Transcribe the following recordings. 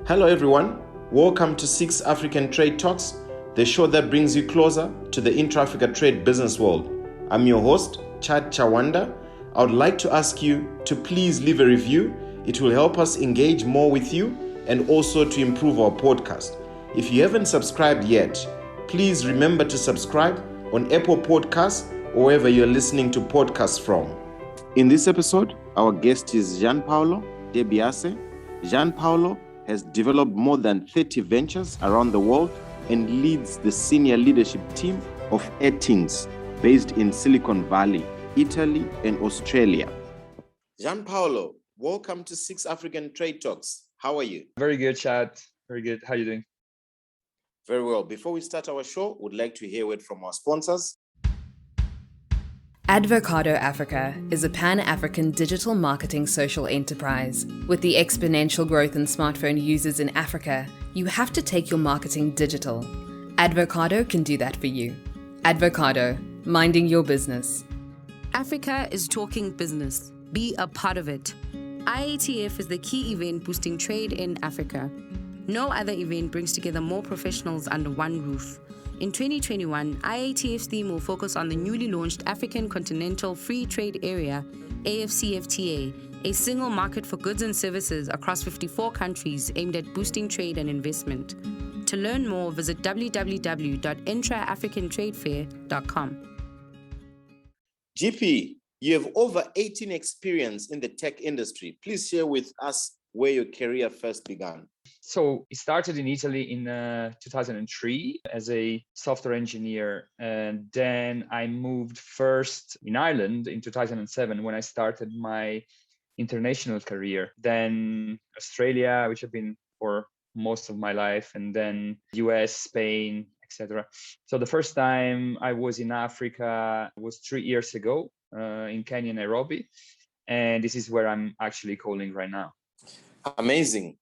Hello everyone, welcome to 6 African Trade Talks, the show that brings you closer to the intra-Africa trade business world. I'm your host, Chad Chawanda. I would like to ask you to please leave a review. It will help us engage more with you and also to improve our podcast. If you haven't subscribed yet, please remember to subscribe on Apple Podcasts or wherever you're listening to podcasts from. In this episode, our guest is Gianpaolo de Biase. Gianpaolo has developed more than 30 ventures around the world and leads the senior leadership team of Etinx, based in Silicon Valley, Italy, and Australia. Gianpaolo, welcome to 6 African Trade Talks. How are you? Very good, Chad. Very good. How are you doing? Very well. Before we start our show, we'd like to hear word from our sponsors. Advocado Africa is a pan-African digital marketing social enterprise. With the exponential growth in smartphone users in Africa, you have to take your marketing digital. Advocado can do that for you. Advocado, minding your business. Africa is talking business. Be a part of it. IATF is the key event boosting trade in Africa. No other event brings together more professionals under one roof. In 2021, IATF's theme will focus on the newly launched African Continental Free Trade Area, AFCFTA, a single market for goods and services across 54 countries aimed at boosting trade and investment. To learn more, visit www.intraafricantradefair.com. GP, you have over 18 experience in the tech industry. Please share with us where your career first began. So it started in Italy in 2003 as a software engineer. And then I moved first in Ireland in 2007 when I started my international career. Then Australia, which I've been for most of my life, and then US, Spain, etc. So the first time I was in Africa was 3 years ago in Kenya, Nairobi. And this is where I'm actually calling right now. Amazing.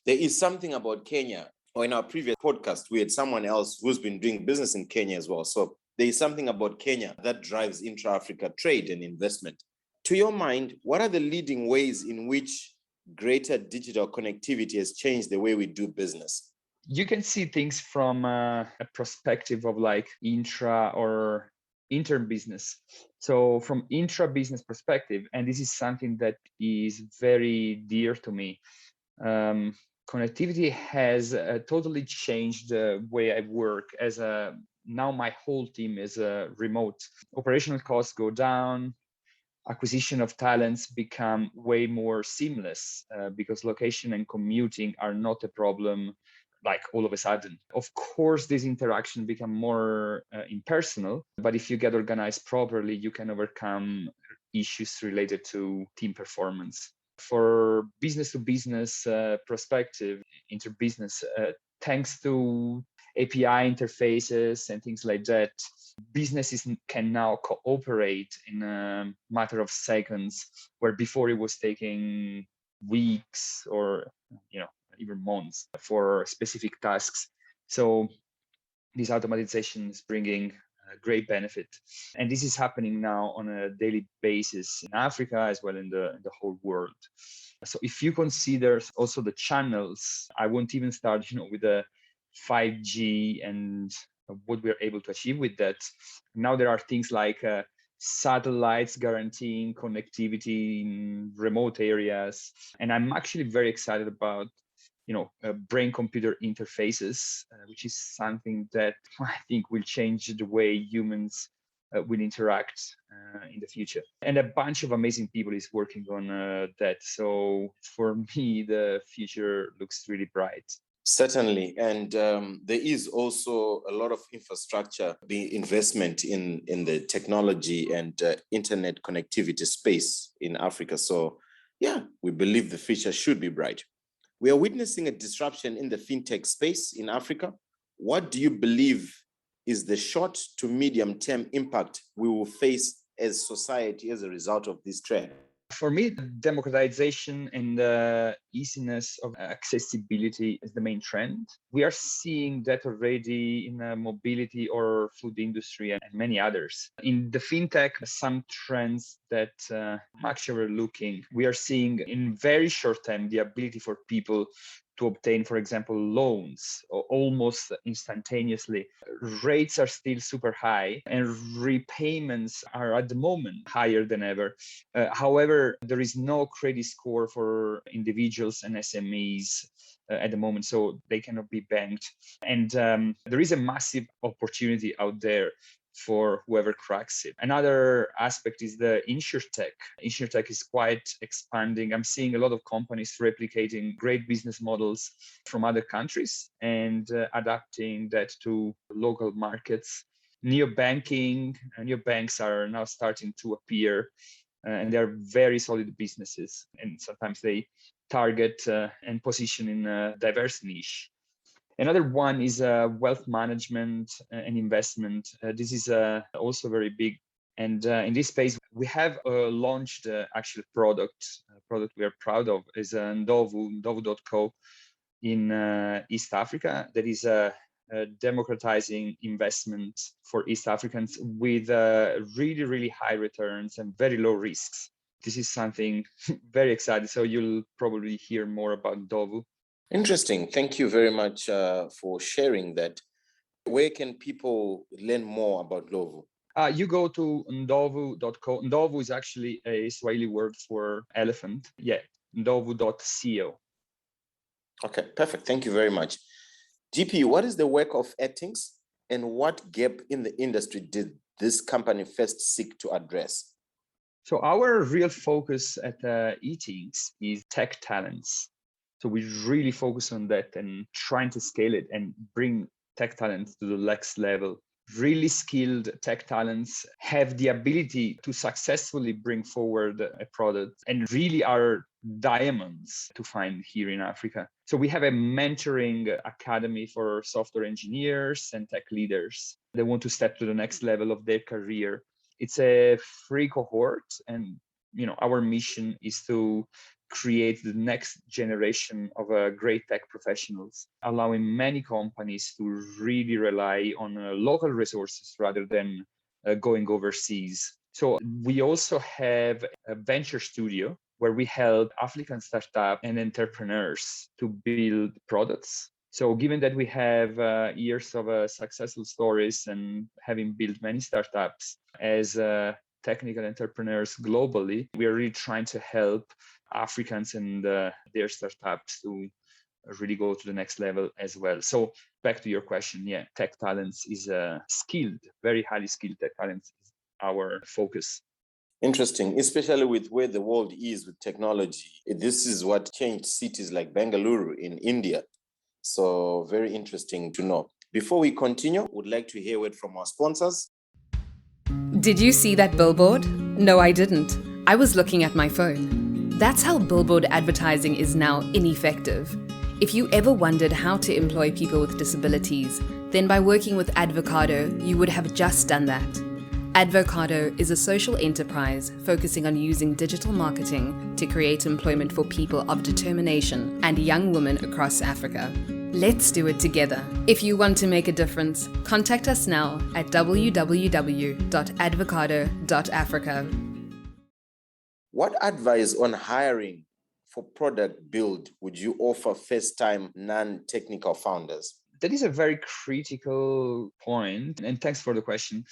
There is something about Kenya, or in our previous podcast, we had someone else who's been doing business in Kenya as well. So there is something about Kenya that drives intra-Africa trade and investment. To your mind, what are the leading ways in which greater digital connectivity has changed the way we do business? You can see things from a perspective of like intra or inter-business. So from intra-business perspective, and this is something that is very dear to me, connectivity has totally changed the way I work. Now my whole team is remote. Operational costs go down. Acquisition of talents become way more seamless because location and commuting are not a problem like all of a sudden. Of course, this interaction become more impersonal, but if you get organized properly, you can overcome issues related to team performance. For business to business perspective, interbusiness, thanks to API interfaces and things like that, businesses can now cooperate in a matter of seconds, where before it was taking weeks or even months for specific tasks. So this automatization is bringing great benefit. And this is happening now on a daily basis in Africa as well in the whole world. So if you consider also the channels, I won't even start with the 5G and what we're able to achieve with that. Now there are things like satellites guaranteeing connectivity in remote areas. And I'm actually very excited about brain-computer interfaces, which is something that I think will change the way humans will interact in the future. And a bunch of amazing people is working on that. So for me, the future looks really bright. Certainly. And there is also a lot of infrastructure, the investment in the technology and internet connectivity space in Africa. So yeah, we believe the future should be bright. We are witnessing a disruption in the fintech space in Africa. What do you believe is the short to medium term impact we will face as society as a result of this trend? For me, democratization and the easiness of accessibility is the main trend. We are seeing that already in the mobility or food industry and many others. In the fintech, some trends that I'm actually looking, we are seeing in very short time the ability for people to obtain, for example, loans almost instantaneously. Rates are still super high and repayments are at the moment higher than ever. However, there is no credit score for individuals and SMEs at the moment, so they cannot be banked. And there is a massive opportunity out there for whoever cracks it. Another aspect is the InsurTech. InsurTech is quite expanding. I'm seeing a lot of companies replicating great business models from other countries and adapting that to local markets. Neobanking, neobanks are now starting to appear, and they're very solid businesses. And sometimes they target and position in a diverse niche. Another one is wealth management and investment. This is also very big. And in this space, we have launched actual product we are proud of is Ndovu.co in East Africa. That is democratizing investment for East Africans with really, really high returns and very low risks. This is something very exciting. So you'll probably hear more about Ndovu. Interesting. Thank you very much for sharing that. Where can people learn more about Ndovu? You go to Ndovu.co. Ndovu is actually a Swahili word for elephant. Yeah, Ndovu.co. Okay, perfect. Thank you very much. GP, what is the work of Etinx and what gap in the industry did this company first seek to address? So our real focus at Etinx is tech talents. So we really focus on that and trying to scale it and bring tech talents to the next level. Really skilled tech talents have the ability to successfully bring forward a product and really are diamonds to find here in Africa. So we have a mentoring academy for software engineers and tech leaders that want to step to the next level of their career. It's a free cohort, and our mission is to create the next generation of great tech professionals, allowing many companies to really rely on local resources rather than going overseas. So we also have a venture studio where we help African startups and entrepreneurs to build products. So given that we have years of successful stories and having built many startups as technical entrepreneurs globally, we are really trying to help Africans and their startups to really go to the next level as well. So back to your question, yeah, tech talents is skilled, very highly skilled tech talents is our focus. Interesting, especially with where the world is with technology. This is what changed cities like Bengaluru in India. So very interesting to know. Before we continue, would like to hear word from our sponsors. Did you see that billboard? No, I didn't. I was looking at my phone. That's how billboard advertising is now ineffective. If you ever wondered how to employ people with disabilities, then by working with Advocado, you would have just done that. Advocado is a social enterprise focusing on using digital marketing to create employment for people of determination and young women across Africa. Let's do it together. If you want to make a difference, contact us now at www.advocado.africa. What advice on hiring for product build would you offer first-time non-technical founders? That is a very critical point, and thanks for the question.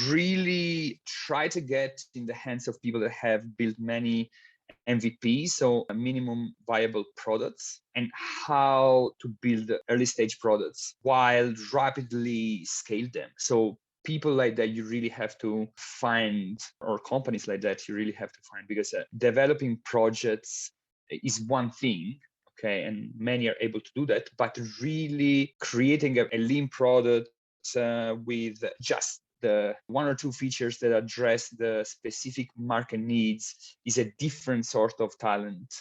Really try to get in the hands of people that have built many MVPs, so minimum viable products, and how to build early stage products while rapidly scale them. So people like that you really have to find, or companies like that you really have to find, because developing projects is one thing. Okay, and many are able to do that, but really creating a lean product with just the one or two features that address the specific market needs is a different sort of talent.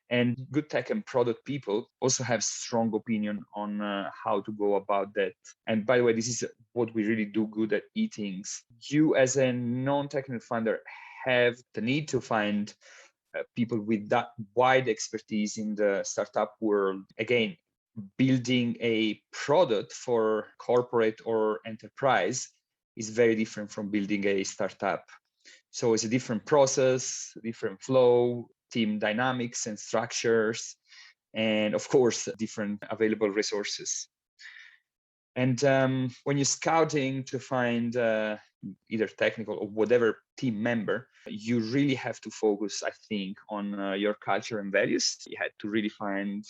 And good tech and product people also have strong opinion on how to go about that. And by the way, this is what we really do good at Etinx. You as a non-technical founder have the need to find people with that wide expertise in the startup world. Again, building a product for corporate or enterprise is very different from building a startup. So it's a different process, different flow, team dynamics and structures. and of course, different available resources. And when you're scouting to find either technical or whatever team member, you really have to focus, I think, on your culture and values. You had to really find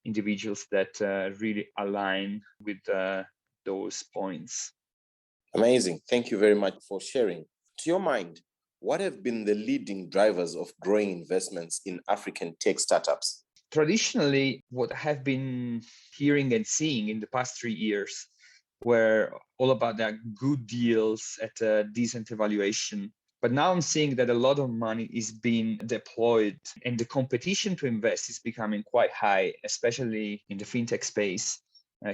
individuals that really align with those points. Amazing. Thank you very much for sharing. To your mind, what have been the leading drivers of growing investments in African tech startups? Traditionally, what I have been hearing and seeing in the past 3 years were all about the good deals at a decent evaluation. But now I'm seeing that a lot of money is being deployed and the competition to invest is becoming quite high, especially in the fintech space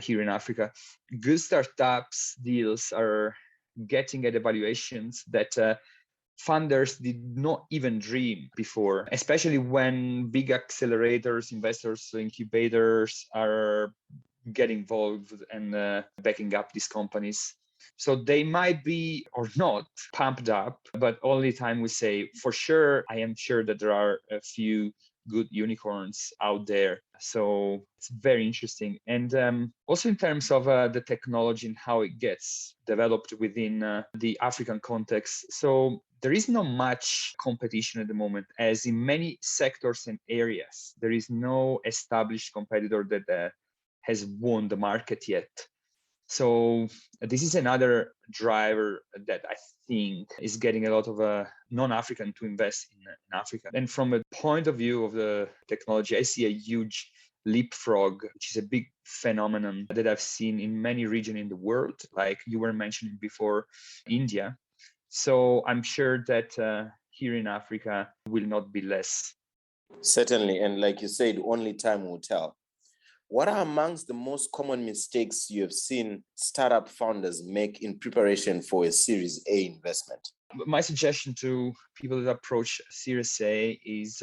here in Africa. Good startups deals are getting at evaluations that funders did not even dream before, especially when big accelerators, investors, incubators are get involved and backing up these companies. So they might be or not pumped up, but only time will say. For sure, I am sure that there are a few good unicorns out there. So it's very interesting. And also in terms of the technology and how it gets developed within the African context. So there is not much competition at the moment, as in many sectors and areas, there is no established competitor that has won the market yet. So this is another driver that I think is getting a lot of non-African to invest in Africa. And from a point of view of the technology, I see a huge leapfrog, which is a big phenomenon that I've seen in many regions in the world, like you were mentioning before, India. So I'm sure that here in Africa will not be less. Certainly. And like you said, only time will tell. What are amongst the most common mistakes you have seen startup founders make in preparation for a Series A investment? My suggestion to people that approach Series A is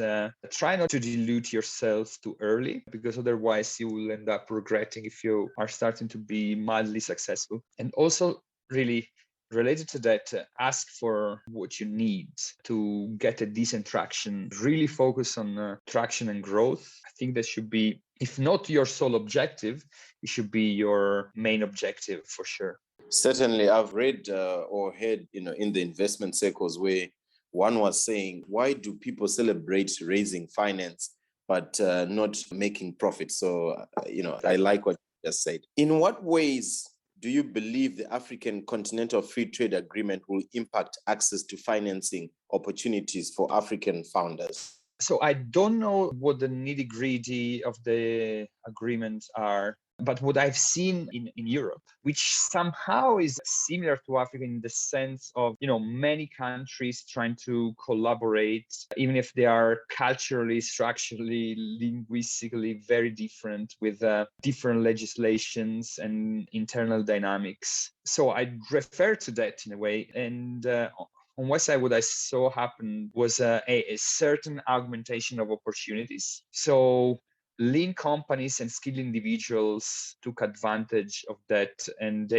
try not to dilute yourself too early, because otherwise you will end up regretting if you are starting to be mildly successful. And also, really related to that, ask for what you need to get a decent traction. Really focus on traction and growth. I think that should be, if not your sole objective, it should be your main objective for sure. Certainly, I've read or heard, in the investment circles where one was saying, why do people celebrate raising finance but not making profit? So, I like what you just said. In what ways do you believe the African Continental Free Trade Agreement will impact access to financing opportunities for African founders? So I don't know what the nitty-gritty of the agreements are, but what I've seen in Europe, which somehow is similar to Africa in the sense of, many countries trying to collaborate, even if they are culturally, structurally, linguistically very different with different legislations and internal dynamics. So I refer to that in a way. And on one side, what I saw happen was a certain augmentation of opportunities. So lean companies and skilled individuals took advantage of that. And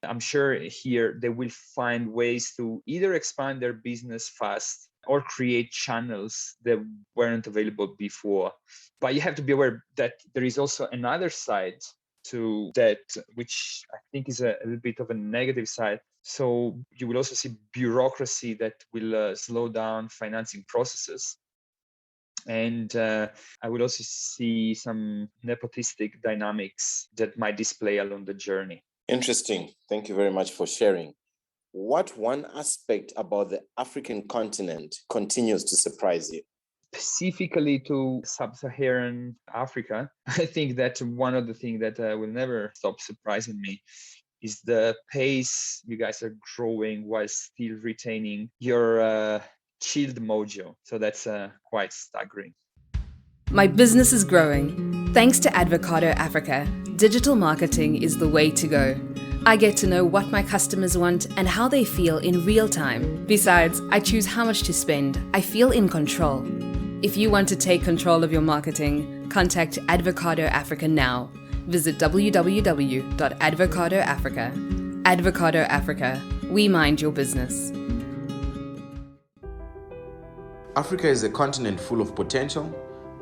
I'm sure here, they will find ways to either expand their business fast or create channels that weren't available before. But you have to be aware that there is also another side to that, which I think is a little bit of a negative side. So you will also see bureaucracy that will slow down financing processes. And I will also see some nepotistic dynamics that might display along the journey. Interesting. Thank you very much for sharing. What one aspect about the African continent continues to surprise you? Specifically to sub-Saharan Africa, I think that one of the things that will never stop surprising me is the pace you guys are growing while still retaining your chilled mojo. So that's quite staggering. My business is growing. Thanks to Advocado Africa, digital marketing is the way to go. I get to know what my customers want and how they feel in real time. Besides, I choose how much to spend. I feel in control. If you want to take control of your marketing, contact Advocado Africa now. Visit www.advocadoafrica. Advocado Africa. We mind your business. Africa is a continent full of potential,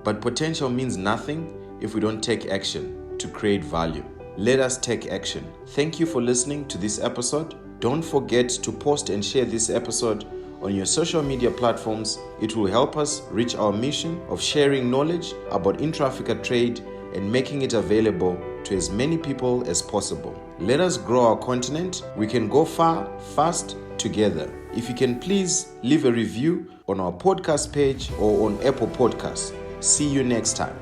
but potential means nothing if we don't take action to create value. Let us take action. Thank you for listening to this episode. Don't forget to post and share this episode on your social media platforms. It will help us reach our mission of sharing knowledge about intra-Africa trade and making it available to as many people as possible. Let us grow our continent. We can go far, fast, together. If you can please leave a review on our podcast page or on Apple Podcasts. See you next time.